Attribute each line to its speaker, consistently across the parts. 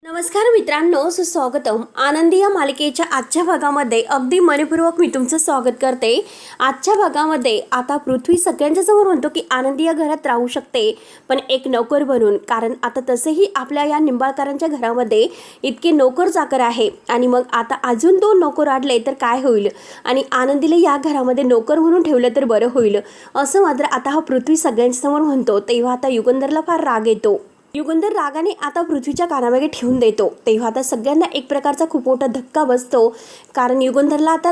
Speaker 1: नमस्कार मित्रांनो, सुस्वागतम. आनंदी या मालिकेच्या आजच्या भागामध्ये अगदी मनपूर्वक मी तुमचं स्वागत करते. आजच्या भागामध्ये आता पृथ्वी सगळ्यांच्या समोर म्हणतो की आनंदी या घरात राहू शकते, पण एक नोकर बनून. कारण आता तसेही आपल्या या निंबाळकरांच्या घरामध्ये इतके नोकर चाकर आहे आणि मग आता अजून 2 नोकर आडले तर काय होईल, आणि आनंदीला या घरामध्ये नोकर म्हणून ठेवलं तर बरं होईल, असं मात्र आता हा पृथ्वी सगळ्यांच्या समोर म्हणतो. तेव्हा आता युगंधरला फार राग येतो. युगंधर रागाने आता पृथ्वीच्या कानामागे ठेवून देतो. तेव्हा आता सगळ्यांना एक प्रकारचा खूप मोठा धक्का बसतो. कारण युगंधरला आता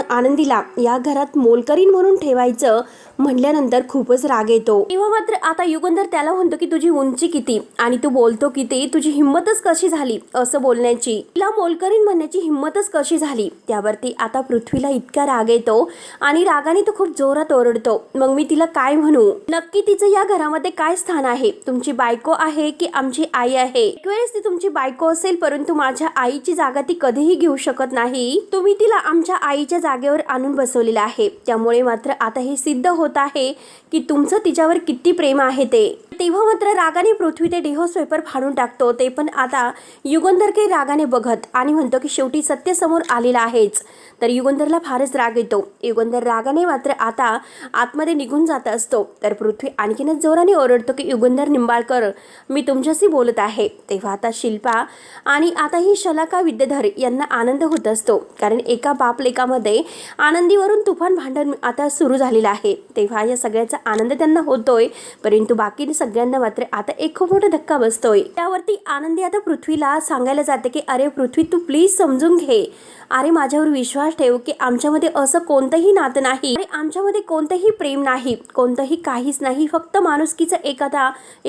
Speaker 1: आनंदीला या घरात मोलकरीण म्हणून ठेवायचं म्हटल्यानंतर खूपच राग येतो. तेव्हा मात्र आता युगंधर त्याला म्हणतो की तुझी उंची किती आणि तू बोलतो किती, तुझी हिंमतच कशी झाली असं बोलण्याची, तिला मोलकरीण म्हणण्याची हिंमतच कशी झाली. त्यावरती आता पृथ्वीला इतका राग येतो आणि रागाने तो खूप जोरात ओरडतो. मग मी तिला काय म्हणू, नक्की तिचं या घरामध्ये काय स्थान आहे? तुमची बायको आहे की आमची आई आहे? एक वेळेस ती तुमची बायको असेल, परंतु माझ्या आईची जागा ती कधीही घेऊ शकत नाही. तुम्ही तिला आमच्या आईच्या जागेवर आणून बसवलेलं आहे. त्यामुळे मात्र आता हे सिद्ध होत आहे की तुमचं तिच्यावर किती प्रेम आहे ते. तेव्हा मात्र रागाने पृथ्वी ते डिहो स्वेपर फाडून टाकतो. ते पण आता युगंधर काही रागाने बघत आणि म्हणतो की शेवटी सत्य समोर आलेलं आहेच. तर युगंधरला फारच राग येतो. युगंधर रागाने मात्र आता आतमध्ये निघून जात असतो. तर पृथ्वी आणखीनच जोराने ओरडतो की युगंधर निंबाळकर, मी तुमच्याशी बोलत आहे. तेव्हा आता शिल्पा आणि आता ही शलाका विद्याधर यांना आनंद होत असतो. कारण एका बाप लेकामध्ये आनंदीवरून तुफान भांडण आता सुरू झालेलं आहे. तेव्हा या सगळ्याचा आनंद त्यांना होतोय, परंतु बाकी सगळ्यांना मात्र आता एक खूप मोठा धक्का बसतोय. त्यावरती आनंदी आता पृथ्वीला सांगायला जाते की अरे पृथ्वी, तू प्लीज समजून घे. अरे माझ्यावर विश्वास ठेव की आमच्यामध्ये असं कोणतंही नातं नाही, अरे आमच्यामध्ये कोणतंही प्रेम नाही, कोणतंही काहीच नाही. फक्त माणुसकीचं एक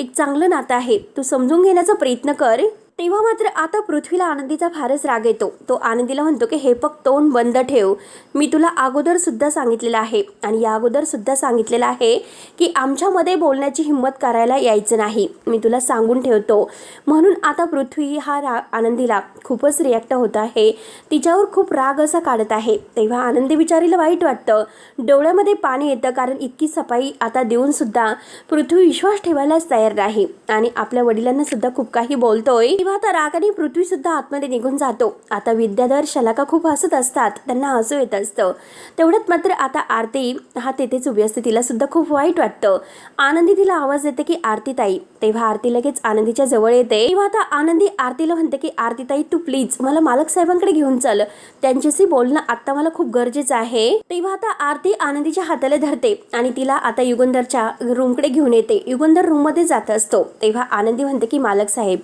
Speaker 1: चांगलं नातं आहे. तू समजून घेण्याचा प्रयत्न कर. तेव्हा मात्र आता पृथ्वीला आनंदीचा फारच राग येतो. तो आनंदीला म्हणतो की हे फक्त तोंड बंद ठेव. मी तुला अगोदर सुद्धा सांगितलेलं आहे आणि या अगोदर सुद्धा सांगितलेलं आहे की आमच्यामध्ये बोलण्याची हिंमत करायला यायचं नाही. मी तुला सांगून ठेवतो. म्हणून आता पृथ्वी हा आनंदीला खूपच रिॲक्ट होत आहे. तिच्यावर खूप राग असा काढत आहे. तेव्हा आनंदी बिचारीला वाईट वाटतं, डोळ्यामध्ये पाणी येतं. कारण इतकी सफाई आता देऊन सुद्धा पृथ्वी विश्वास ठेवायलाच तयार नाही आणि आपल्या वडिलांना सुद्धा खूप काही बोलतोय. तेव्हा आता रागाने पृथ्वी सुद्धा आतमध्ये निघून जातो. आता विद्याधर शलाका खूप हसत असतात, त्यांना हसू येत असतं. तेवढ्यात मात्र आता आरती तेथेच उभी असते. तिला सुद्धा खूप वाईट वाटतं. आनंदी तिला आवाज देते की आरती ताई. तेव्हा आरती लगेच आनंदीच्या जवळ येते. तेव्हा आता आनंदी आरतीला म्हणते की आरती ताई, तू प्लीज मला मालक साहेबांकडे घेऊन चल, त्यांच्याशी बोलणं आता मला खूप गरजेचं आहे. तेव्हा आता आरती आनंदीच्या हाताला धरते आणि तिला आता युगंधरच्या रूमकडे घेऊन येते. युगंधर रूम मध्ये जात असतो. तेव्हा आनंदी म्हणते की मालक साहेब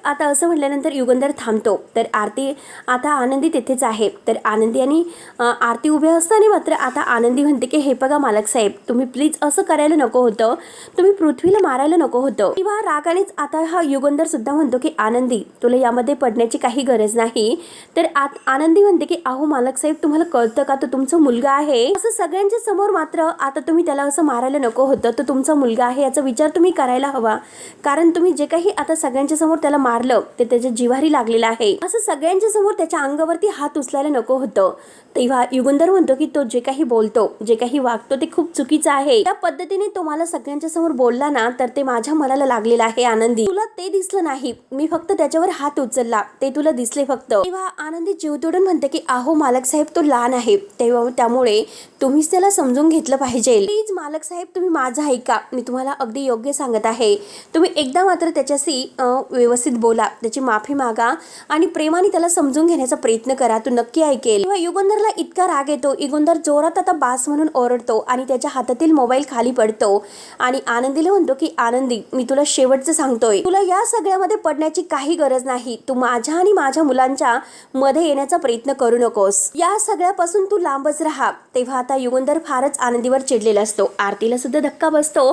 Speaker 1: आता असं म्हटल्यानंतर युगंधर थांबतो. तर आरती आता आनंदी तेथेच आहे. तर आनंदी आणि आरती उभ्या असताना मात्र आता आनंदी म्हणते की हे बघा मालक साहेब, तुम्ही प्लीज असं करायला नको होतं, तुम्ही पृथ्वीला मारायला नको होतं. किंवा रागानेच आता हा युगंधर सुद्धा म्हणतो की आनंदी, तुला यामध्ये पडण्याची काही गरज नाही. तर आनंदी म्हणते की अहो मालक साहेब, तुम्हाला कळतं का, तो तुमचा मुलगा आहे. असं सगळ्यांच्या समोर मात्र आता तुम्ही त्याला असं मारायला नको होतं. तो तुमचा मुलगा आहे याचा विचार तुम्ही करायला हवा. कारण तुम्ही जे काही आता सगळ्यांच्या समोर त्याला मारलं ते त्याच्या जिव्हारी लागलेलं आहे. असं सगळ्यांच्या समोर त्याच्या अंगावरती हात उचलायला नको होतं. तेव्हा युगंधर म्हणतो की तो जे काही बोलतो, जे काही वागतो ते खूप चुकीचं आहे. त्या पद्धतीने तो मला सगळ्यांच्या समोर बोलला ना, तर ते माझ्या मनाला लागलेलं आहे. आनंदी, तुला ते दिसलं नाही, मी फक्त त्याच्यावर हात उचलला, ते तुला दिसले फक्त. तेव्हा आनंदी जीव तोडून म्हणते की अहो मालक साहेब, तो लहान आहे, तेव्हा त्यामुळे तुम्हीच त्याला समजून घेतलं पाहिजे. प्लीज मालक साहेब, तुम्ही माझं ऐका, मी तुम्हाला अगदी योग्य सांगत आहे. तुम्ही एकदा मात्र त्याच्याशी व्यवस्थित बोला, त्याची माफी मागा आणि प्रेमाने त्याला समजून घेण्याचा प्रयत्न करा, तो नक्की ऐकेल. तेव्हा युगंधरला इतका राग येतो. युगंधर जोरात आता बास म्हणून ओरडतो आणि त्याच्या हातातील मोबाईल खाली पडतो आणि आनंदीला म्हणतो की आनंदी, मी तुला शेवटचं सांगतोय, तुला या सगळ्यामध्ये पडण्याची काही गरज नाही. तू माझ्या आणि माझ्या मुलांच्या मध्ये येण्याचा प्रयत्न करू नकोस. या सगळ्यापासून तू लांबच राहा. तेव्हा आता युगंधर फारच आनंदीवर चिडलेला असतो. आरतीला सुद्धा धक्का बसतो.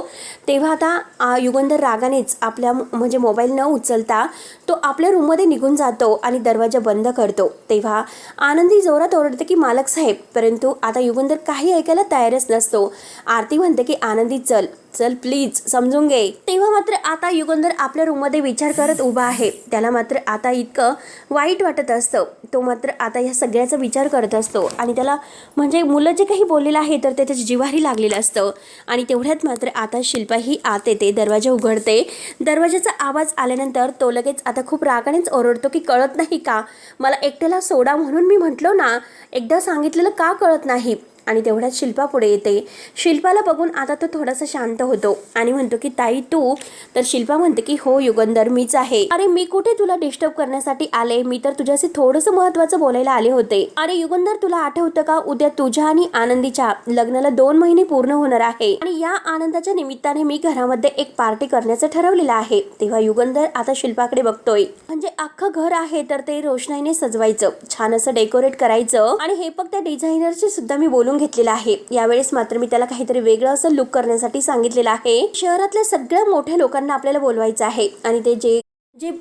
Speaker 1: तेव्हा आता युगंधर रागानेच आपल्या म्हणजे मोबाईल न उचलता तो आपल्या रूममध्ये निघून जातो आणि दरवाजा बंद करतो. तेव्हा आनंदी जोरात ओरडते की मालक साहेब, परंतु आता युगंधर काही ऐकायला तयारच नसतो. आरती म्हणते की आनंदी चल, चल प्लीज समजून घे. तेव्हा मात्र आता युगंधर आपल्या रूममध्ये विचार करत उभा आहे. त्याला मात्र आता इतकं वाईट वाटत असतं. तो मात्र आता या सगळ्याचा विचार करत असतो आणि त्याला म्हणजे मुलं जे काही बोललेलं आहे तर ते त्याच्या जिव्हारी लागलेलं असतं. आणि तेवढ्यात मात्र आता शिल्पा ही आत येते, दरवाजा उघडते. दरवाजाचा आवाज आल्यानंतर तो लगेच आता खूप रागानेच ओरडतो की कळत नाही का, मला एकट्याला सोडा म्हणून मी म्हटलो ना, एकदा सांगितलेलं का कळत नाही. आणि तेवढ्यात शिल्पा पुढे येते. शिल्पाला बघून आता तो थोडासा शांत होतो आणि म्हणतो की ताई तू. तर शिल्पा म्हणते की हो युगंधर मीच आहे. अरे मी कुठे तुला डिस्टर्ब करण्यासाठी आले, मी तर तुझ्याशी थोडंसं महत्त्वाचं बोलायला आले होते. अरे युगंधर तुला आठवतं का, उद्या तुझ्या आणि आनंदीच्या लग्नाला 2 महिने पूर्ण होणार आहे आणि या आनंदाच्या निमित्ताने मी घरामध्ये एक पार्टी करण्याचं ठरवलेलं आहे. तेव्हा युगंधर आता शिल्पाकडे बघतोय. म्हणजे अख्खं घर आहे तर ते रोषणाईने सजवायचं, छान असं डेकोरेट करायचं आणि हे फक्त त्या डिझायनरचे सुद्धा मी बोलून घेतलेला आहे. यावेळेस मात्र मी त्याला काहीतरी वेगळं असं लुक करण्यासाठी सांगितलेलं आहे. शहरातल्या सगळ्या मोठ्या लोकांना आपल्याला बोलवायचं आहे आणि ते जे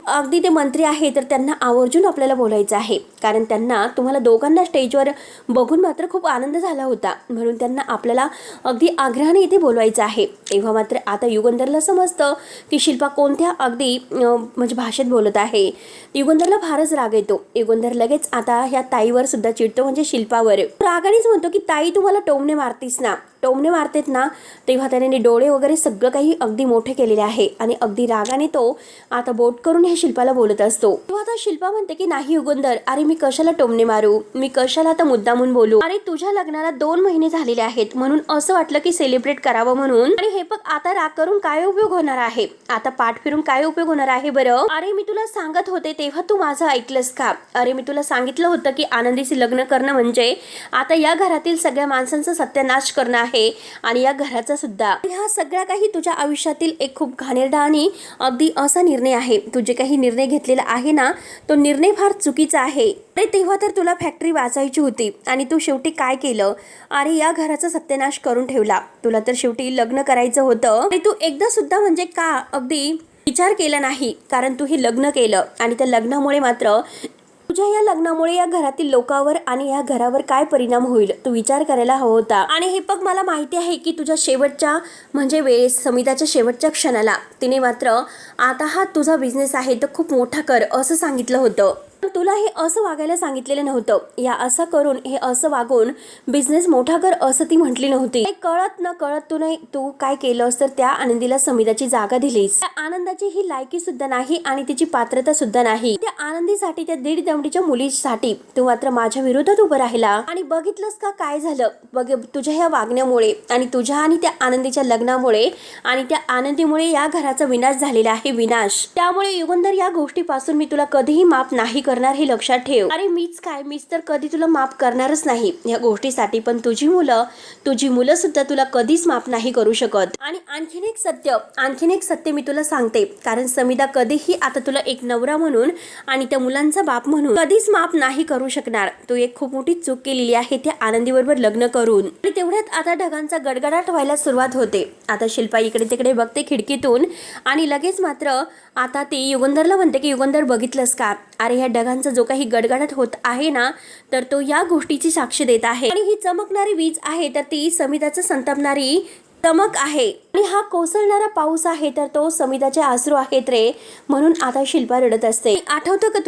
Speaker 1: अगदी ते मंत्री आहे तर त्यांना आवर्जून आपल्याला बोलायचं आहे, कारण त्यांना तुम्हाला दोघांना स्टेजवर बघून मात्र खूप आनंद झाला होता, म्हणून त्यांना आपल्याला अगदी आग्रहाने इथे बोलवायचं आहे. तेव्हा मात्र आता युगंधरला समजतं की शिल्पा कोणत्या अगदी म्हणजे भाषेत बोलत आहे. युगंधरला फारच राग येतो. युगंधर लगेच आता ह्या ताईवर सुद्धा चिडतो, म्हणजे शिल्पावर. रागानेच म्हणतो की ताई तू मला टोमणे मारतीस ना, टोमणे मारतेत ना. तेव्हा त्याने डोळे वगैरे सगळं काही अगदी मोठे केलेले आहे आणि अगदी रागाने तो आता बोट करून हे शिल्पाला बोलत असतो. तेव्हा आता शिल्पा म्हणते की नाही युगंधर, अरे मी कशाला टोमणे मारू, मी कशाला आता मुद्दामून बोलू. अरे तुझ्या लग्नाला 2 महिने झालेले आहेत म्हणून असं वाटलं की सेलिब्रेट करावं म्हणून. आणि हे बघ आता राग करून काय उपयोग होणार आहे, आता पाठ फिरून काय उपयोग होणार आहे बरं. अरे मी तुला सांगत होते तेव्हा तू माझं ऐकलंस का. अरे मी तुला सांगितलं होतं की आनंदीशी लग्न करणं म्हणजे आता या घरातील सगळ्या माणसांचा सत्यानाश करणं आहे आणि या घराचा सुद्धा. ह्या सगळ्या काही तुझ्या आयुष्यातील एक खूप घाणेरडा आणि अगदी असा निर्णय आहे. तू जे काही निर्णय घेतलेला आहे ना तो निर्णय फार चुकीचा आहे. अरे तेव्हा तर तुला फॅक्टरी वाचायची होती आणि तू शेवटी काय केलं, अरे या घराचा सत्यानाश करून ठेवला. तुला तर शेवटी लग्न करायचं होतं आणि तू एकदा सुद्धा म्हणजे का अगदी विचार केला नाही, कारण तू हे लग्न केलं आणि त्या लग्नामुळे मात्र तुझ्या या लग्नामुळे या घरातील लोकांवर आणि या घरावर काय परिणाम होईल तू विचार करायला हवा होता. आणि हे बघ मला माहिती आहे की तुझ्या शेवटच्या म्हणजे वेळेस समिताच्या शेवटच्या क्षणाला तिने मात्र आता हा तुझा बिझनेस आहे तर खूप मोठा कर असं सांगितलं होतं, तुला हे असं वागायला सांगितलेलं नव्हतं. या असं करून हे असं वागून बिझनेस मोठा कर असं ती म्हटली नव्हती. कळत न कळत तू काय केलंस तर त्या आनंदीला समिताची जागा दिलीस. त्या आनंदाची ही लायकी सुद्धा नाही आणि तिची पात्रता सुद्धा नाही. त्या आनंदीसाठी त्या 1.5 दमडीच्या मुलीसाठी तू मात्र माझ्या विरोधात उभं राहिला आणि बघितलंस का काय झालं. बघ तुझ्या ह्या वागण्यामुळे आणि तुझ्या आणि त्या आनंदीच्या लग्नामुळे आणि त्या आनंदीमुळे या घराचा विनाश झालेला आहे, विनाश. त्यामुळे युगंधर या गोष्टीपासून मी तुला कधीही माफ नाही करणार हे लक्षात ठेव. अरे मीच तर कधी तुला माफ करणारच नाही या गोष्टीसाठी, पण तुझी मुलं सुद्धा तुला कधीच माफ नाही करू शकत. आणि आणखीन एक सत्य मी तुला सांगते, कारण समिता कधीही आता तुला एक नवरा म्हणून आणि त्या मुलांचा बाप म्हणून कधीच माफ नाही करू शकणार. तू एक खूप मोठी चूक केलेली आहे त्या आनंदी बरोबर लग्न करून. आणि तेवढ्यात आता ढगांचा गडगडाट व्हायला सुरुवात होते. आता शिल्पा इकडे तिकडे बघते खिडकीतून आणि लगेच मात्र आता ती युगंधरला म्हणते की युगंधर बघितलंस का, अरे ह्या ढगांचा जो काही गडगडाट होत आहे ना तर तो या गोष्टीची साक्ष देत आहे. आणि ही चमकणारी वीज आहे तर ती समिताचं संतापणारी चमक आहे आणि हा कोसळणारा पाऊस आहे तर तो समिताचे अश्रू आहेत रे. म्हणून आता शिल्पा रडत असते. आठवतं का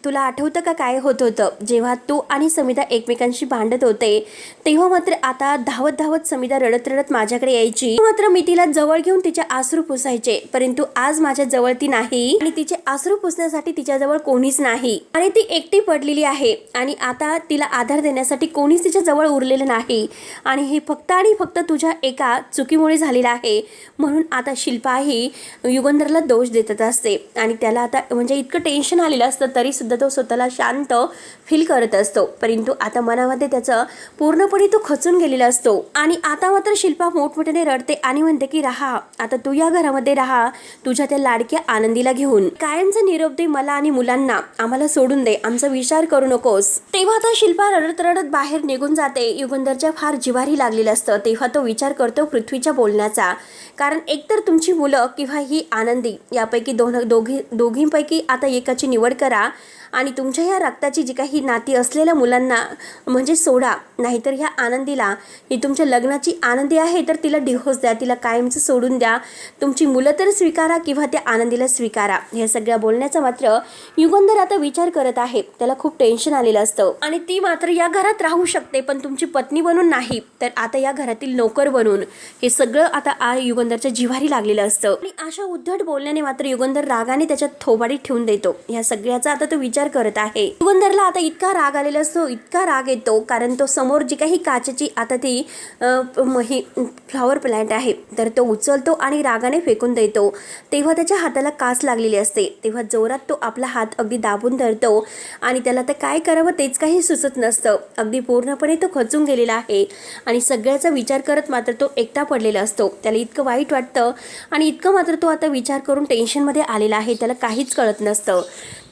Speaker 1: तुला आठवतं का काय होत होतं जेव्हा तू आणि समिता एकमेकांशी भांडत होते. तेव्हा मात्र आता धावत समिता रडत माझ्याकडे यायची, मात्र मी तिला जवळ घेऊन तिचे अश्रू पुसायचे, परंतु आज माझ्या जवळ ती नाही आणि तिचे अश्रू पुसण्यासाठी तिच्याजवळ कोणीच नाही आणि ती एकटी पडलेली आहे आणि आता तिला आधार देण्यासाठी कोणीच तिच्या जवळ उरलेलं नाही आणि हे फक्त आणि फक्त तुझ्या एका चुकीमुळे झालेलं आहे. म्हणून आता शिल्पा ही युगंधरला दोष देत असते आणि त्याला आता म्हणजे इतकं टेन्शन आलेलं असतं तरी सुद्धा तो स्वतःला शांत फील करत असतो, परंतु आता मनामध्ये त्याचं पूर्णपणे तो खचून गेलेला असतो. आणि आता मात्र शिल्पा मोठमोठ्याने रडते आणि म्हणते की राहा, आता तू या घरामध्ये राहा तुझ्या त्या लाडक्या आनंदीला घेऊन. कायमचा निरोप दे मला आणि मुलांना, आम्हाला सोडून दे, आमचा विचार करू नकोस. तेव्हा आता शिल्पा रडत बाहेर निघून जाते. युगंधरच्या फार जिव्हारी लागलेलं असतं. तेव्हा तो विचार करतो पृथ्वीच्या बोलण्याचा, कारण एकतर तुमची मुलं किंवा ही आनंदी यापैकी दोघींपैकी आता एकाची निवड करा आणि तुमच्या ह्या रक्ताची जी काही नाती असलेल्या मुलांना म्हणजे सोडा, नाहीतर ह्या आनंदीला, ही तुमच्या लग्नाची आनंदी आहे तर तिला डिव्होर्स द्या, तिला कायमचं सोडून द्या, तुमची मुलं तर स्वीकारा किंवा त्या आनंदीला स्वीकारा. ह्या सगळ्या बोलण्याचा मात्र युगंधर आता विचार करत आहे. त्याला खूप टेन्शन आलेलं असतं आणि ती मात्र या घरात राहू शकते, पण तुमची पत्नी बनून नाही, तर आता या घरातील नोकर बनून. हे सगळं आता युगंधरच्या जिव्हारी लागलेलं असतं आणि अशा उद्धट बोलण्याने मात्र युगंधर रागाने त्याच्यात थोबाडीत ठेवून देतो. ह्या सगळ्याचा आता तो विचार करत आहे. युगंधरला आता इतका राग आलेला असतो, इतका राग येतो, कारण तो समोर जी काही काचेची आता ती फ्लॉवर प्लांट आहे तर तो उचलतो आणि रागाने फेकून देतो. तेव्हा त्याच्या हाताला काच लागलेली असते. तेव्हा जोरात तो आपला हात अगदी दाबून धरतो आणि त्याला तर काय करावं तेच काही सुचत नसतं. अगदी पूर्णपणे तो खचून गेलेला आहे आणि सगळ्याचा विचार करत मात्र तो एकटा पडलेला असतो. त्याला इतकं वाईट वाटतं आणि इतकं मात्र तो आता विचार करून टेन्शनमध्ये आलेला आहे. त्याला काहीच कळत नसतं.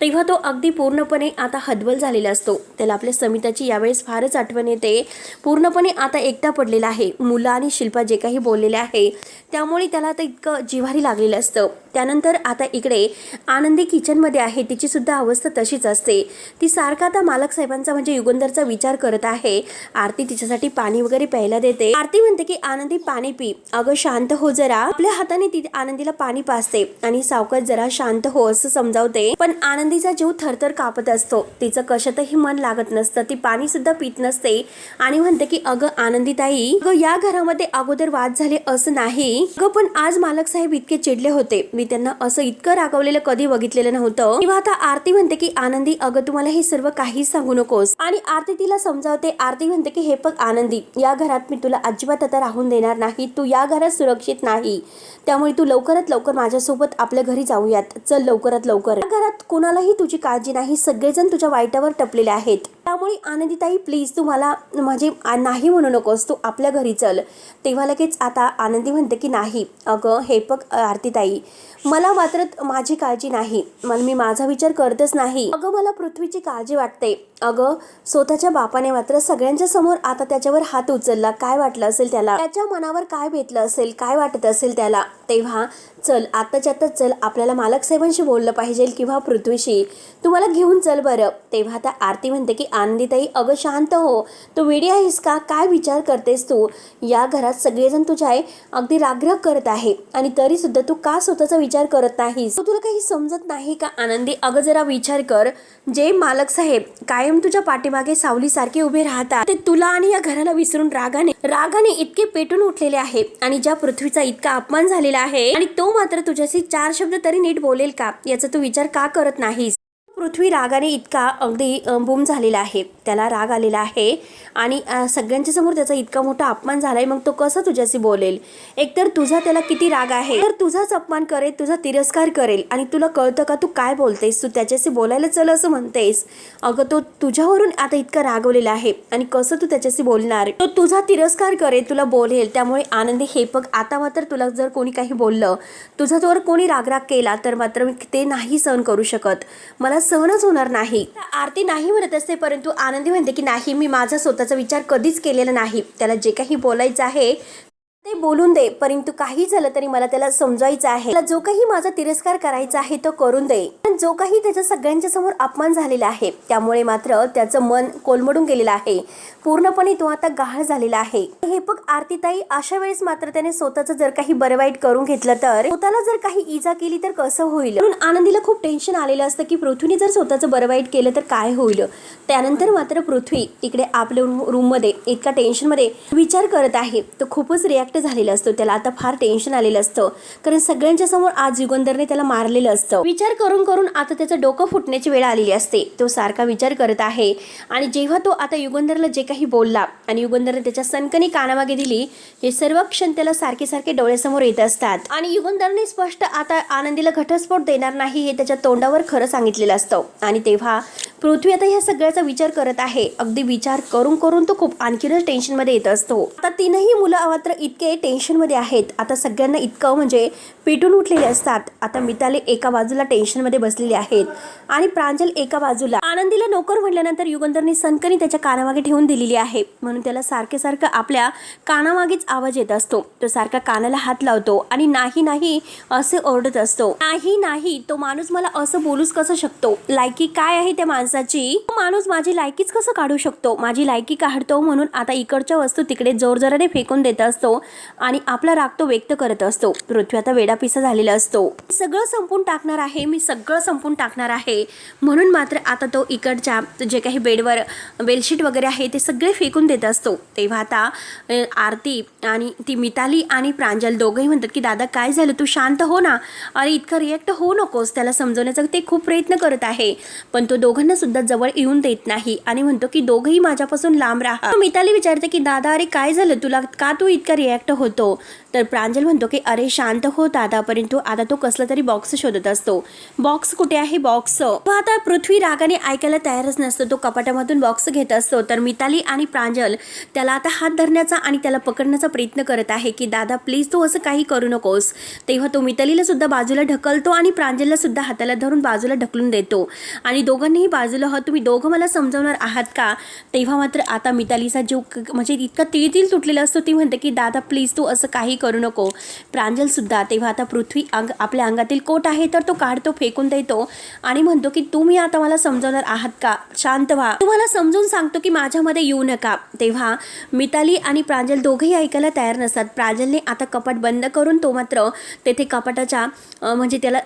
Speaker 1: तेव्हा तो अगदी पूर्णपणे आता हतबल झालेला असतो. त्याला आपल्या समिताची यावेळेस फारच आठवण येते. पूर्णपणे आता एकटा पडलेला आहे. मुलं आणि शिल्पा जे काही बोललेले आहे त्यामुळे त्याला आता इतकं जिव्हारी लागलेलं असतं. त्यानंतर आता इकडे आनंदी किचनमध्ये आहे. तिची सुद्धा अवस्था तशीच असते. ती सारखा आता मालक साहेबांचा म्हणजे युगंधरचा विचार करत आहे. आरती तिच्यासाठी पाणी वगैरे प्यायला देते. आरती म्हणते की आनंदी पाणी पी, अगं शांत हो जरा. आपल्या हाताने ती आनंदीला पाणी पाजते आणि सावकाश जरा शांत हो असं समजावते. पण आनंदीचा जीव थरथर कापत असतो. तिचं कशातही मन लागत नसतं. ती पाणी सुद्धा पित नसते आणि म्हणते की अगं आनंदी ताई, अगं या घरामध्ये अगोदर वाद झाले असं नाही अगं, पण आज मालक साहेब इतके चिडले होते. मी त्यांना असं इतकं रागवलेलं कधी बघितलेलं नव्हतं. किंवा आता आरती म्हणते की आनंदी अगं तुम्हाला हे सर्व काहीच सांगू नकोस आणि आरती तिला समजावते. आरती म्हणते की हे बघ आनंदी, या घरात मी तुला अजिबात आता राहून देणार नाही. तू या घरात सुरक्षित नाही, त्यामुळे तू लवकरात लवकर माझ्यासोबत आपल्या घरी जाऊयात. चल लवकरात लवकर. या घरात कोणालाही तुझी काळजी नाही. सगळेजण तुझ्या वाईटावर टपलेले आहेत. त्यामुळे आनंदी ताई प्लीज तू मला म्हणजे नाही म्हणू नकोस, तू आपल्या घरी चल. तेव्हा लगेच आता आनंदी म्हणते की नाही अगं हे बघ आरती ताई, मला मात्र माझी काळजी नाही. मी माझा विचार करतच नाही. अगं मला पृथ्वीची काळजी वाटते. अगं स्वतःच्या बापाने मात्र सगळ्यांच्या समोर आता त्याच्यावर हात उचलला. काय वाटलं असेल त्याला, त्याच्या मनावर काय बेतलं असेल, काय वाटत असेल त्याला. तेव्हा चल आत्ताच्या आत्ता चल, आपल्याला मालक साहेबांशी बोललं पाहिजे किंवा पृथ्वीशी, तुम्हाला घेऊन चल बरं. तेव्हा आता आरती म्हणते की आनंदीताई अगं शांत हो, तू वेडी आहेस का, काय विचार करतेस तू. या घरात सगळेजण तुझ्या अगदी रागराग करत आहे आणि तरी सुद्धा तू का स्वतःचा विचार करत नाहीस. तुला काही समजत नाही का आनंदी. अगं जरा विचार कर, जे मालक साहेब कायम तुझ्या पाठीमागे सावलीसारखे उभे राहतात ते तुला आणि या घराला विसरून रागाने इतके पेटून उठलेले आहे आणि ज्या पृथ्वीचा इतका अपमान झालेला आहे आणि तो मात्र तुझ्याशी 4 शब्द तरी नीट बोलेल का, याचा तू विचार का करत नाहीस. पृथ्वी रागाने इतका अगदी बूम झालेला आहे. त्याला राग आलेला आहे आणि सगळ्यांच्या समोर त्याचा इतका मोठा अपमान झालाय. मग तो कसा तुझ्याशी बोलेल. एकतर तुझा त्याला किती राग आहे, तर तुझाच अपमान करेल, तुझा तिरस्कार करेल आणि तुला कळतं का तू काय बोलतेस. तू त्याच्याशी बोलायला चल असं म्हणतेस. अगं तो तुझ्यावरून आता इतका रागवलेला आहे आणि कसं तू त्याच्याशी बोलणार. तो तुझा तिरस्कार करेल, तुला बोलेल. त्यामुळे आनंदी हे बघ, आता मात्र तुला जर कोणी काही बोललं, तुझा तोवर कोणी रागराग केला तर मात्र मी ते नाही सहन करू शकत. मला सहनच होणार नाही. आरती नाही म्हणत असते, परंतु आनंदी म्हणते की नाही, मी माझा स्वतःचा विचार कधीच केलेला नाही. त्याला जे काही बोलायचं आहे ते बोलून दे, परंतु काही झालं तरी मला त्याला समजायचं आहे. त्याला जो काही माझा तिरस्कार करायचा आहे तो करून दे. पण जो काही त्याच्या सगळ्यांच्या समोर अपमान झालेला आहे त्यामुळे मात्र त्याचं मन कोलमडून गेलेलं आहे. पूर्णपणे तो आता गाढ झालेला आहे. हे बघ आरतीताई, अशा वेळेस मात्र त्याने स्वतःचं जर काही बरं वाईट करून घेतलं तर, स्वतःला जर काही इजा केली तर कसं होईल. म्हणून आनंदीला खूप टेन्शन आलेलं असतं की पृथ्वीने जर स्वतःचं बरं वाईट केलं तर काय होईल. त्यानंतर मात्र पृथ्वी इकडे आपल्या रूममध्ये इतका टेन्शनमध्ये विचार करत आहे. तो खूपच रिॲक्ट झालेला असतो. त्याला आता फार टेन्शन आलेलं असतं कारण सगळ्यांच्या समोर आज युगंधरने त्याला मारलेलं असतं. विचार करून करून आता त्याचं डोकं फुटण्याची वेळ आलेली असते. तो सारखा विचार करत आहे आणि जेव्हा तो आता युगंधरला जे काही बोलला आणि युगंधरने त्याच्या सनकनी कानामागे दिली, हे सर्व क्षण त्याला सारखे सारखे डोळ्यासमोर येत असतात आणि युगंधरने स्पष्ट आता आनंदीला घटस्फोट देणार नाही हे त्याच्या तोंडावर खरं सांगितलेलं असतं. आणि तेव्हा पृथ्वी आता ह्या सगळ्याचा विचार करत आहे. अगदी विचार करून करून तो खूप आणखीनच टेन्शनमध्ये येत असतो. आता तीनही मुलं मात्र इतके टेन्शनमध्ये आहेत. आता सगळ्यांना इतकं म्हणजे पेटून उठलेले असतात. आता मिताली एका बाजूला टेन्शनमध्ये बसलेली आहेत आणि प्रांजल एका बाजूला. आनंदीला नोकर म्हटल्यानंतर युगंधरने सनकणी त्याच्या कानामागे ठेवून दिलेली आहे, म्हणून त्याला सारखे आपल्या कानामागेच आवाज येत असतो. तो सारखा कानाला हात लावतो आणि नाही नाही असे ओरडत असतो. नाही नाही, तो माणूस मला असं बोलूच कसं शकतो? लायकी काय आहे त्या माणसाची? तो माणूस माझी लायकीच कसं काढू शकतो? माझी लायकी काढतो म्हणून आता इकडच्या वस्तू तिकडे जोरजोराने फेकून देत असतो आणि आपला राग तो व्यक्त करत असतो. पृथ्वी आता वेडापिसा झालेला असतो. सगळं संपून टाकणार आहे, मी सगळं संपून टाकणार आहे म्हणून मात्र आता तो इकडच्या जे काही बेडवर बेडशीट वगैरे आहे ते सगळे फेकून देत असतो. तेव्हा आता आरती आणि ती मिताली आणि प्रांजल दोघंही म्हणतात की दादा काय झालं, तू शांत हो ना, अरे इतकं रिॲक्ट होऊ नकोस. त्याला समजवण्याचा ते खूप प्रयत्न करत आहे, पण तो दोघांना सुद्धा जवळ येऊन देत नाही आणि म्हणतो की दोघंही माझ्यापासून लांब राहा. मिताली विचारते की दादा अरे काय झालं तुला, का तू इतका रिॲक्ट होतो? तर प्रांजल म्हणतो की अरे शांत हो दादा, परंतु आता तो कसला तरी बॉक्स शोधत असतो. बॉक्स कुठे आहे बॉक्स? आता पृथ्वी रागाने ऐकायला तयारच नसतो. तो कपाटामधून बॉक्स घेत असतो. तर मिताली आणि प्रांजल त्याला आता हात धरण्याचा आणि त्याला पकडण्याचा प्रयत्न करत आहे की दादा प्लीज तू असं काही करू नकोस. तेव्हा तो मितालीला सुद्धा बाजूला ढकलतो आणि प्रांजलला सुद्धा हाताला धरून बाजूला ढकलून देतो आणि दोघांनीही बाजूला हो तुम्ही दोघं मला समजावणार आहात का? तेव्हा मात्र आता मितालीचा जीव म्हणजे इतका तिळतिळ तुटलेला असतो. ती म्हणते की दादा प्लीज तू असं काही करू नको. प्रांजल सुद्धा तेव्हा आता पृथ्वी आपल्या अंगातील कोट आहे तर तो काढतो, फेकून देतो आणि म्हणतो की तुम्ही आता मला समजावणार आहात का? शांत व्हा, तुम्हाला समजून सांगतो की माझ्यामध्ये येऊ नका. तेव्हा मिताली आणि प्रांजल दोघेही ऐकायला तयार नसतात. प्रांजलने आता कपाट बंद करून तो मात्र तेथे कपाटाच्या म्हणजे त्याला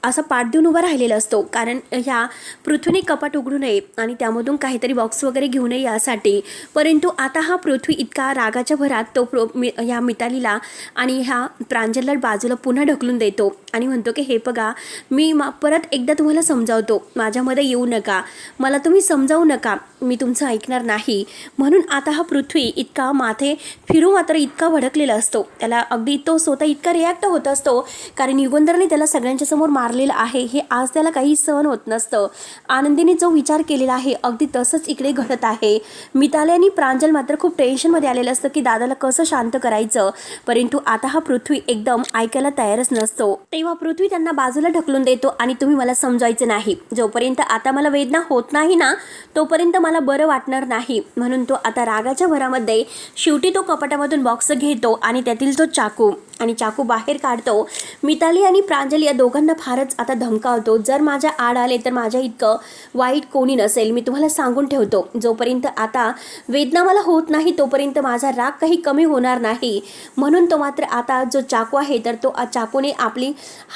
Speaker 1: असा पाठ देऊन उभा राहिलेला असतो, कारण ह्या पृथ्वीने कपाट उघडू नये आणि त्यामधून काहीतरी बॉक्स वगैरे घेऊ नये यासाठी. परंतु आता हा पृथ्वी इतका रागाच्या भरात तो ह्या मितालीला आणि ह्या प्रांजलला बाजूला पुन्हा ढकलून देतो आणि म्हणतो की हे बघा मी परत एकदा तुम्हाला समजावतो, माझ्यामध्ये येऊ नका, मला तुम्ही समजावू नका, मी तुमचं ऐकणार नाही. म्हणून आता हा पृथ्वी इतका माथे फिरू मात्र इतका भडकलेला असतो. त्याला अगदी तो स्वतः इतका रिॲक्ट होत असतो, कारण युगंधरने त्याला सगळ्यांच्या समोर मारलेलं आहे हे आज त्याला काही सहन होत नसतं. आनंदीने जो विचार केलेला आहे अगदी तसंच इकडे घडत आहे. मिताली आणि प्रांजल मात्र खूप टेन्शनमध्ये आलेलं असतं की दादाला कसं शांत करायचं, परंतु आता हा पृथ्वी एकदम ऐकायला तयारच नसतो. तेव्हा पृथ्वी त्यांना बाजूला ढकलून देतो आणि तुम्ही मला समजायचं नाही, जोपर्यंत आता मला वेदना होत नाही ना तोपर्यंत मला बरं वाटणार नाही. म्हणून तो आता रागाच्या भरामध्ये शेवटी तो कपाटामधून बॉक्स घेतो आणि त्यातील तो चाकू बाहेर काढतो. मिताली आणि प्रांजल या दोघांना फारच आता धमकावतो, जर माझ्या आड आले तर माझ्या इतकं वाईट कोणी नसेल, मी तुम्हाला सांगून ठेवतो. जोपर्यंत आता वेदना मला होत नाही तोपर्यंत माझा राग काही कमी होणार नाही. म्हणून तो मात्र आता जो चाकू आहे तर तो चाकूने आपली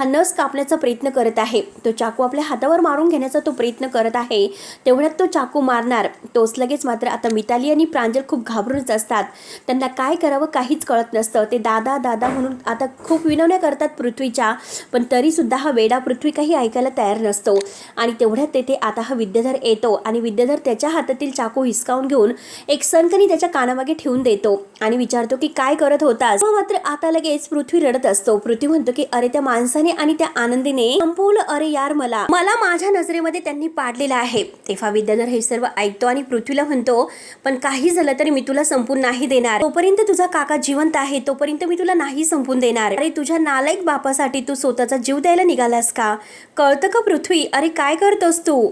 Speaker 1: नस कापण्याचा प्रयत्न करत आहे. तो चाकू आपल्या हातावर मारून घेण्याचा तो प्रयत्न करत आहे. तेवढ्यात तो चाकू मारणार तोच लगेच मात्र आता मिताली आणि प्रांजल खूप घाबरूनच असतात. त्यांना काय करावं काहीच कळत नसतं. ते दादा दादा म्हणून आता खूप विनवण्या करतात पृथ्वीच्या, पण तरी सुद्धा हा वेडा पृथ्वी काही ऐकायला तयार नसतो. आणि तेवढ्यात तेथे आता हा विद्याधर येतो आणि विद्याधर त्याच्या हातातील चाकू हिसकावून घेऊन एक सनकणी त्याच्या कानामागे ठेवून देतो आणि विचारतो की काय करत होतास? मात्र आता लगेच पृथ्वी रडत असतो. पृथ्वी म्हणतो की अरे त्या माणसाने आणि त्या आनंदीने संपवलं, अरे यार मला माझ्या नजरेमध्ये त्यांनी पाडलेलं आहे. तेव्हा विद्याधर हे सर्व ऐकतो आणि पृथ्वीला म्हणतो पण काही झालं तरी मी तुला संपून नाही देणार. तोपर्यंत तुझा काका जिवंत आहे तोपर्यंत मी तुला नाही संपून देणार. अरे तुझ्या नालायक बापासाठी तू स्वतःचा जीव द्यायला निघालास का? कळतं का पृथ्वी? अरे काय करतोस तू?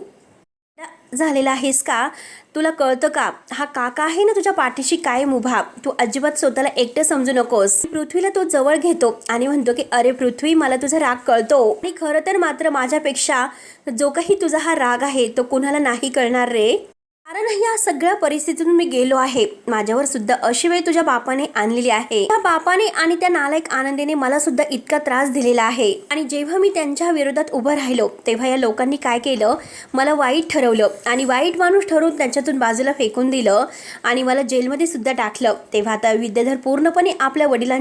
Speaker 1: झालेला आहेस का? तुला कळतं का? हा काका आहे ना तुझ्या पाठीशी कायम उभा, तू अजिबात स्वतःला एकटं समजू नकोस. पृथ्वीला तो जवळ घेतो आणि म्हणतो की अरे पृथ्वी मला तुझा राग कळतो आणि खरं तर मात्र माझ्यापेक्षा जो काही तुझा हा राग आहे तो कुणाला नाही कळणार रे. कारण या सगळ्या परिस्थितीतून मी गेलो आहे. माझ्यावर सुद्धा अशी वेळ तुझ्या बापाने आणलेली आहे. त्या बापाने आणि त्या नालायक आनंदीने मला सुद्धा इतका त्रास दिलेला आहे आणि जेव्हा मी त्यांच्या विरोधात उभं राहिलो तेव्हा या लोकांनी काय केलं, मला वाईट ठरवलं आणि वाईट माणूस ठरवून त्यांच्यातून बाजूला फेकून दिलं आणि मला जेलमध्ये सुद्धा टाकलं. तेव्हा आता विद्याधर पूर्णपणे आपल्या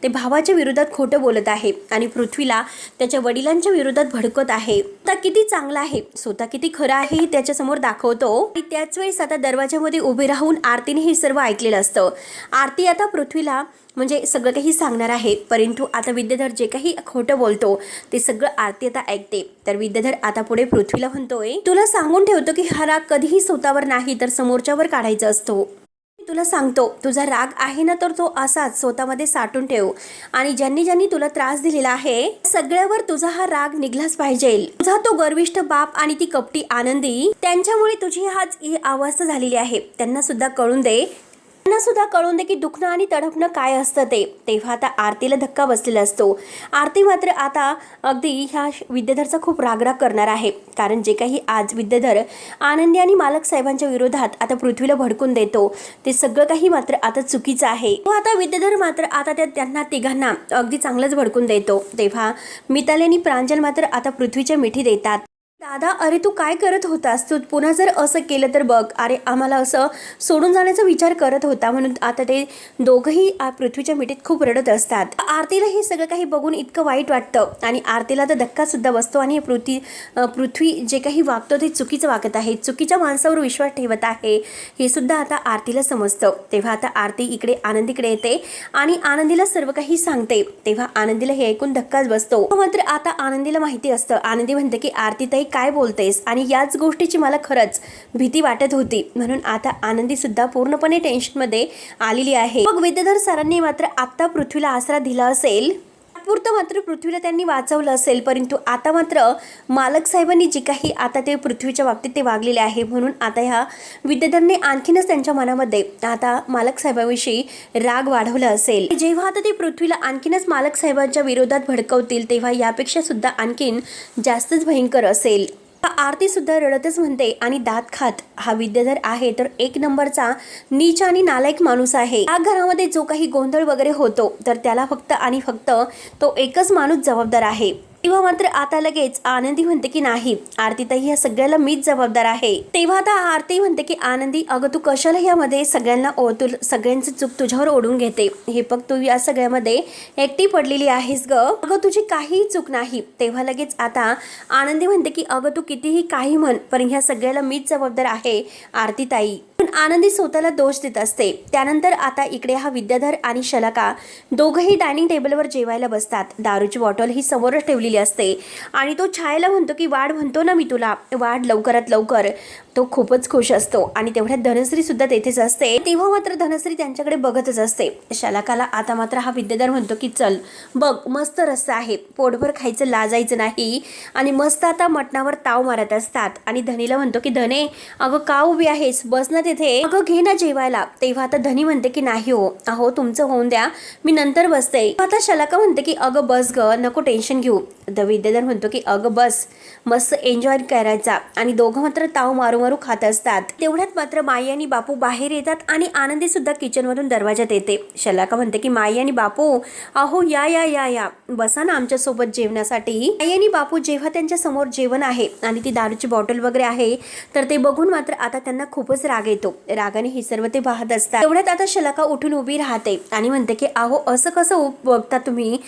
Speaker 1: ते भावाच्या विरोधात खोटं बोलत आहे आणि पृथ्वीला त्याच्या वडिलांच्या विरोधात भडकत आहे. स्वतः किती चांगला आहे, स्वतः किती खरं आहे त्याच्यासमोर दाखवतो आणि त्याच त्याच वेळेस आता दरवाजामध्ये उभे राहून आरतीने हे सर्व ऐकलेलं असतं. आरती आता पृथ्वीला म्हणजे सगळं काही सांगणार आहे, परंतु आता विद्याधर जे काही खोटं बोलतो ते सगळं आरती आता ऐकते. तर विद्याधर आता पुढे पृथ्वीला म्हणतोय, तुला सांगून ठेवतो की हा राग कधीही स्वतःवर नाही तर समोरच्यावर काढायचा असतो. तुला सांगतो, तुझा राग आहे ना तर तो असाच स्वतःमध्ये साठून ठेव आणि ज्यांनी ज्यांनी तुला त्रास दिलेला आहे सगळ्यावर तुझा हा राग निघलाच पाहिजे. तुझा तो गर्विष्ठ बाप आणि ती कपटी आनंदी, त्यांच्यामुळे तुझी ही अवस्था झालेली आहे. त्यांना सुद्धा कळून दे की दुखणं आणि तडफणं काय असतं ते. तेव्हा आता आरतीला धक्का बसलेला असतो. आरती मात्र आता अगदी ह्या विद्याधरचा खूप रागराग करणार आहे, कारण जे काही आज विद्याधर आनंदी आणि मालक साहेबांच्या विरोधात आता पृथ्वीला भडकून देतो ते सगळं काही मात्र आता चुकीचं आहे. तो आता विद्याधर मात्र आता त्यांना तिघांना अगदी चांगलंच भडकून देतो. तेव्हा मिताली आणि प्रांजल मात्र आता पृथ्वीच्या मिठी देतात. दादा, अरे तू काय करत होतास? तू पुन्हा जर असं केलं तर बघ, अरे आम्हाला असं सोडून जाण्याचा विचार करत होता. म्हणून आता ते दोघंही पृथ्वीच्या मिठीत खूप रडत असतात. आरतीला हे सगळं काही बघून इतकं वाईट वाटतं आणि आरतीला तर धक्का सुद्धा बसतो आणि पृथ्वी जे काही वागतो ते चुकीचं वागत आहे, चुकीच्या माणसावर विश्वास ठेवत आहे हे सुद्धा आता आरतीला समजतं. तेव्हा आता आरती इकडे आनंदीकडे येते आणि आनंदीला सर्व काही सांगते. तेव्हा आनंदीला हे ऐकून धक्काच बसतो. मात्र आता आनंदीला माहिती असतं. आनंदी म्हणते की आरती ताई काय बोलतेस, आणि याच गोष्टीची मला खरंच भीती वाटत होती. म्हणून आता आनंदी सुद्धा पूर्णपणे टेन्शन मध्ये आलेली आहे. मग विद्याधर सरांनी मात्र आता पृथ्वीला आसरा दिला असेल, तात्पुरतं मात्र पृथ्वीला त्यांनी वाचवलं असेल, परंतु आता मात्र मालक साहेबांनी जे काही आता ते पृथ्वीच्या बाबतीत ते वागलेले आहे, म्हणून आता ह्या विद्याधरने आणखीनच त्यांच्या मनामध्ये आता मालक साहेबांविषयी राग वाढवला असेल. जेव्हा आता ते पृथ्वीला आणखीनच मालक साहेबांच्या विरोधात भडकवतील तेव्हा यापेक्षा सुद्धा आणखीन जास्तच भयंकर असेल. आरती सुद्धा रडतच म्हणते आणि दात खात, हा विद्याधर आहे तर एक नंबरचा नीच आणि नालायक माणूस आहे. या घरामध्ये जो काही गोंधळ वगैरे होतो तर त्याला फक्त आणि फक्त तो एकच माणूस जबाबदार आहे. तेव्हा मात्र आता लगेच आनंदी म्हणते की नाही आरतीताई, ह्या सगळ्याला मीच जबाबदार आहे. तेव्हा आता आरती म्हणते की आनंदी, अगं तू कशाला यामध्ये सगळ्यांची चूक तुझ्यावर ओढून घेते. हे बघ, तू या सगळ्यामध्ये एकटी पडलेली आहेस ग, अगं तुझी काहीही चूक नाही. तेव्हा लगेच आता आनंदी म्हणते की अगं तू कितीही काही म्हण, पण ह्या सगळ्याला मीच जबाबदार आहे आरतीताई. पण आनंदी स्वतःला दोष देत असते. त्यानंतर आता इकडे हा विद्याधर आणि शलाका दोघंही डायनिंग टेबलवर जेवायला बसतात. दारूची बॉटल ही समोरच ठेवलेली असते आणि तो छायेला म्हणतो की वाढ, म्हणतो ना मी तुला, वाढ लवकरात लवकर. तो खूपच खुश असतो आणि तेवढ्यात धनश्री सुद्धा तेथेच असते. तेव्हा मात्र धनश्री त्यांच्याकडे बघतच असते. शलाकाला आता मात्र हा विद्याधर म्हणतो की चल बघ, मस्त रस्सा आहे, पोटभर खायचं, लाजायचं नाही. आणि मस्त आता मटणावर ताव मारत असतात. आणि धनीला म्हणतो की धने, अगं का उभी आहेस, बस ना तिथे, अगं घे ना जेवायला. तेव्हा आता धनी म्हणते की नाही हो, अहो तुमचं होऊन द्या, मी नंतर बसते. आता शलाका म्हणते की अगं बस ग, नको टेन्शन घेऊ. विद्याधर म्हणतो की अगं बस, मस्त एन्जॉय करायचा. आणि दोघं मात्र ताव मारू मारू खात असतात. तेवढ्यात मात्र माई आणि बापू बाहेर येतात आणि आनंदी सुद्धा किचन मधून दरवाजात येते. शलाका म्हणते की माई आणि बापू, अहो या या या या बसा ना आमच्या सोबत जेवणासाठी. माई आणि बापू जेव्हा त्यांच्या समोर जेवण आहे आणि ती दारूची बॉटल वगैरे आहे तर ते बघून मात्र आता त्यांना खूपच राग येतो. रागाने हे सर्व ते पाहत असतात. तेवढ्यात आता शलाका उठून उभी राहते आणि म्हणते की अहो असं कसं बघता तुम्ही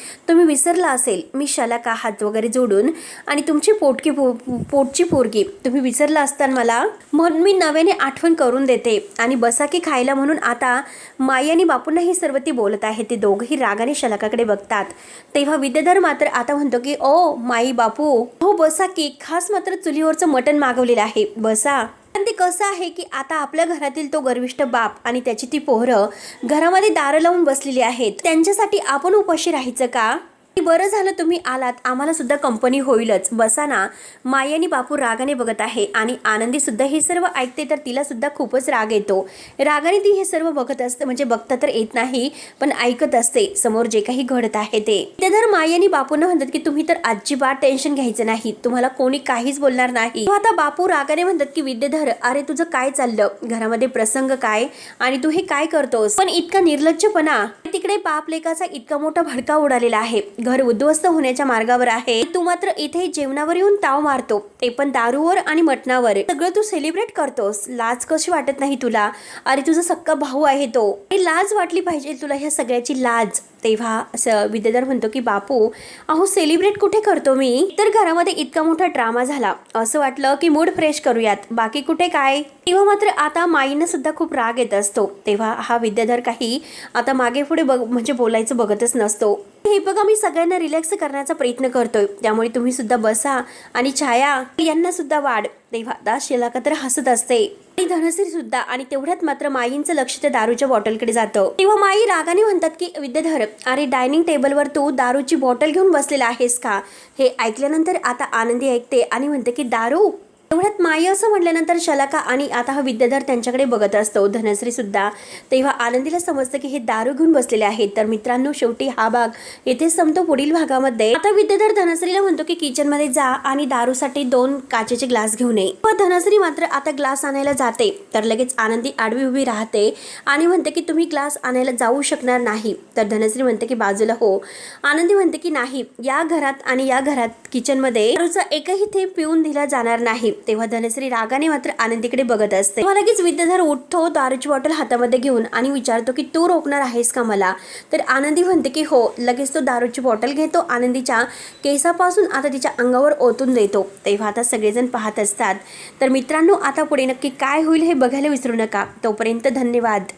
Speaker 1: विसरला असेल, मी शलाका, हात वगैरे जोडून, आणि तुमची पोटची पोरगी तुम्ही विसरला असताना मला, म्हणून मी नव्याने आठवण करून देते आणि बसा की खायला. म्हणून आता माई आणि बापूंना ही सर्व ती बोलत आहे. ते दोघंही रागाने शलाकाकडे बघतात. तेव्हा विद्याधर मात्र आता म्हणतो की ओ माई बापू, हो बसा की, खास मात्र चुलीवरचं मटण मागवलेलं आहे, बसा. पण ते कसं आहे की आता आपल्या घरातील तो गर्विष्ठ बाप आणि त्याची ती पोहरं घरामध्ये दारं लावून बसलेली आहेत, त्यांच्यासाठी आपण उपाशी राहायचं का? बरं झालं तुम्ही आलात, आम्हाला सुद्धा कंपनी होईलच, बसा ना. माई आणि बापू रागाने बघत आहे आणि आनंदी सुद्धा हे सर्व ऐकते तर तिला सुद्धा खूपच राग येतो. रागाने ती हे सर्व बघत असते, म्हणजे बघता तर येत नाही पण ऐकत असते समोर जे काही घडत आहे ते. तर माई आणि बापूंना म्हणतात की तुम्ही तर अजिबात टेन्शन घ्यायचं नाही, तुम्हाला कोणी काहीच बोलणार नाही. आता बापू रागाने म्हणतात की विद्याधर, अरे तुझं काय चाललं, घरामध्ये प्रसंग काय आणि तू हे काय करतोस, पण इतका निर्लज्जपणा. तिकडे बाप लेकाचा इतका मोठा भडका उडालेला आहे, घर उद्ध्वस्त होण्याच्या मार्गावर आहे, तू मात्र इथे जेवणावर येऊन ताव मारतो, ते पण दारूवर आणि मटणावर. सगळं तू सेलिब्रेट करतोस, लाज कशी वाटत नाही तुला? अरे तुझा सक्का भाऊ आहे तो, लाज वाटली पाहिजे तुला ह्या सगळ्याची लाज. तेव्हा विद्याधर म्हणतो की बापू अहो सेलिब्रेट कुठे करतो मी, तर घरामध्ये इतका मोठा ड्रामा झाला, असं वाटलं की मूड फ्रेश करूयात, बाकी कुठे काय. तेव्हा मात्र आता माईंना सुद्धा खूप राग येत असतो. तेव्हा हा विद्याधर काही आता मागे पुढे म्हणजे बोलायचं बघतच नसतो. हे बघा मी सगळ्यांना रिलॅक्स करण्याचा प्रयत्न करतोय, त्यामुळे तुम्ही सुद्धा बसा आणि छाया यांना सुद्धा वाढ. तेव्हा आता शिलाका तर हसत असते आणि धनश्री सुद्धा. आणि तेवढ्यात मात्र माईंचं लक्ष त्या दारूच्या बॉटलकडे जातं. तेव्हा माई रागाने म्हणतात की विद्याधर अरे डायनिंग टेबलवर तू दारूची बॉटल घेऊन बसलेला आहेस का. हे ऐकल्यानंतर आता आनंदी ऐकते आणि म्हणते की दारू. तेवढ्यात माई असं म्हटल्यानंतर शलाका आणि आता हा विद्याधर त्यांच्याकडे बघत असतो, धनश्री सुद्धा. तेव्हा आनंदीला समजतं की हे दारू घेऊन बसलेले आहेत. तर मित्रांनो शेवटी हा भाग येथे संपतो. पुढील भागामध्ये आता विद्याधर धनश्रीला म्हणतो की किचनमध्ये जा आणि दारूसाठी 2 काचेचे ग्लास घेऊन ये. पण धनश्री मात्र आता ग्लास आणायला जाते तर लगेच आनंदी आडवी उभी राहते आणि म्हणते की तुम्ही ग्लास आणायला जाऊ शकणार नाही. तर धनश्री म्हणते की बाजूला हो. आनंदी म्हणते की नाही, या घरात आणि या घरात किचनमध्ये दारूचा एकही थेंब पिऊन दिला जाणार नाही. तेव्हा धनश्री रागाने मात्र आनंदीकडे बघत असते. तेव्हा लगेच विद्याधर उठतो दारूची बॉटल हातामध्ये घेऊन आणि विचारतो की तू रोखणार आहेस का मला. तर आनंदी म्हणते की हो. लगेच तो दारूची बॉटल घेतो, आनंदीच्या केसापासून आता तिच्या अंगावर ओतून देतो. तेव्हा आता सगळेजण पाहत असतात. तर मित्रांनो आता पुढे नक्की काय होईल हे बघायला विसरू नका. तोपर्यंत धन्यवाद.